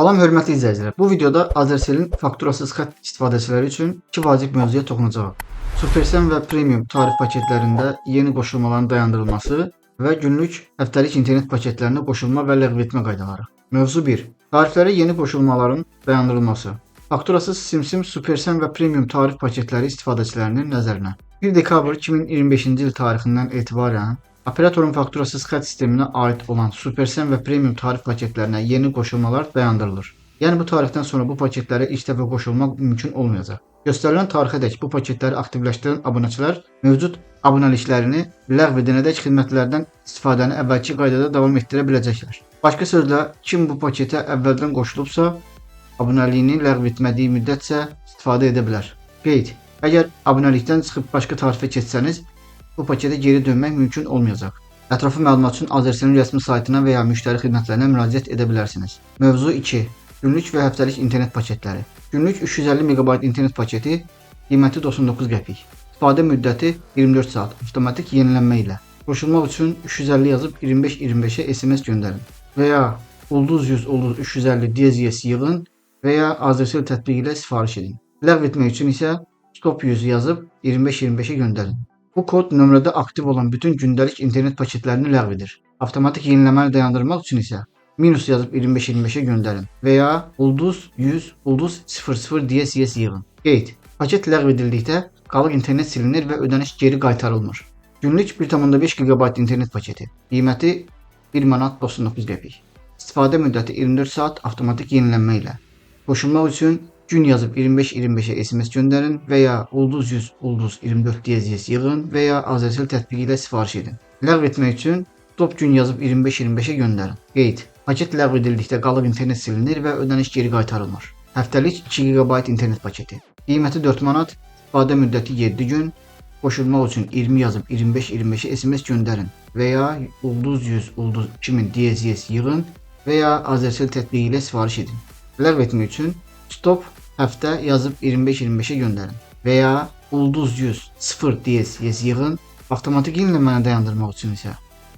Salam hörmətli izləyicilər. Bu videoda Azercell'in fakturasız xətt istifadəçiləri üçün 2 vacib mövzuya toxunacağıq. Supersen və Premium tarif paketlərində yeni qoşulmaların dayandırılması və günlük, həftəlik internet paketlərinə qoşulma və ləğv etmə qaydaları. Mövzu 1. Tariflərə yeni qoşulmaların dayandırılması. Fakturasız SimSim, Supersen və Premium tarif paketləri istifadəçilərinin nəzərinə. 1 dekabr 2025-ci il tarixindən etibarən operatorun fakturasız xətt sisteminə aid olan Supersen və Premium tarif paketlərinə yeni qoşulmalar dayandırılır. Yəni bu tarixdən sonra bu paketlərə ilk dəfə qoşulmaq mümkün olmayacaq. Göstərilən tarixədək bu paketləri aktivləşdirən abunəçilər mövcud abunəliklərini ləğv edənədək xidmətlərdən istifadəni əvvəlki qaydada davam etdirə biləcəklər. Başqa sözlə, kim bu paketə əvvəldən qoşulubsa, abunəliyini ləğv etmədiyi müddətcə istifadə edə bilər. Qeyd: Əgər abunəlikdən çıxıb başqa tarifə keçsəniz, bu paketə geri dönmək mümkün olmayacaq. Ətraflı məlumat üçün Azercell'in rəsmi saytına və ya müştəri xidmətlərinə müraciət edə bilərsiniz. Mövzu 2. Günlük və həftəlik internet paketləri. Günlük 350 MB internet paketi qiyməti 99 qəpik. İstifadə müddəti 24 saat, avtomatik yenilənmə ilə. Qoşulmaq üçün 350 yazıb 2525-ə SMS göndərin və ya +100 350 DZS yığın və ya Azercell tətbiqi ilə sifariş edin. Ləğv etmək üçün isə stop 100 yazıb 2525-ə göndərin. Bu kod nömrədə aktiv olan bütün gündəlik internet paketlərini ləğv edir. Avtomatik yeniləməni dayandırmaq üçün isə minus yazıb 2525-ə göndərin və ya +100 +00 DZS yığın. Qeyd: Paket ləğv edildikdə qalıq internet silinir və ödəniş geri qaytarılmır. Günlük 1.5 GB internet paketi. Qiyməti 1 manat 99 qəpik. İstifadə müddəti 24 saat, avtomatik yenilənmə ilə. Qoşulmaq üçün gün yazıb 2525-ə SMS göndərin və ya +100 24 DZS yığın və ya Azercell tətbiqi ilə sifariş edin. Ləğv etmək üçün stop gün yazıb 2525-ə göndərin. Qeyd: Paket ləğv edildikdə qalıq internet silinir və ödəniş geri qaytarılmır. Həftəlik 2 GB internet paketi. Qiyməti 4 manat, istifadə müddəti 7 gün. Qoşulmaq üçün 20 yazıb 2525-ə SMS göndərin və ya +100 2000 DZS yığın və ya Azercell tətbiqi ilə sifariş edin. Ləğv etmək üçün stop həftə yazıb 2525-ə göndərin və ya +100 0 DZS yığın. Avtomatik yenilənməni dayandırmaq üçün isə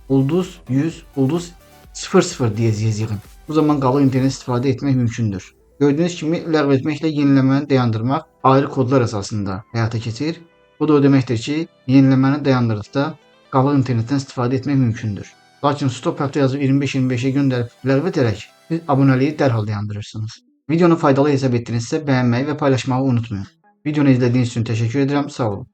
+100 00 DZS yığın. Bu zaman qalıq internet istifadə etmək mümkündür. Gördüyünüz kimi ləğv etməklə yenilənməni dayandırmaq ayrı kodlar əsasında həyata keçir. Bu da o deməkdir ki, yenilənməni dayandırdıqda qalıq internetdən istifadə etmək mümkündür. Lakin stop həftə yazıb 2525-ə göndərib ləğv edərək siz abunəliyi dərhal dayandırırsınız. Videonu faydalı hesab etdinizsə bəyənməyi və paylaşmağı unutmayın. Videonu izlədiyiniz üçün təşəkkür edirəm. Sağ olun.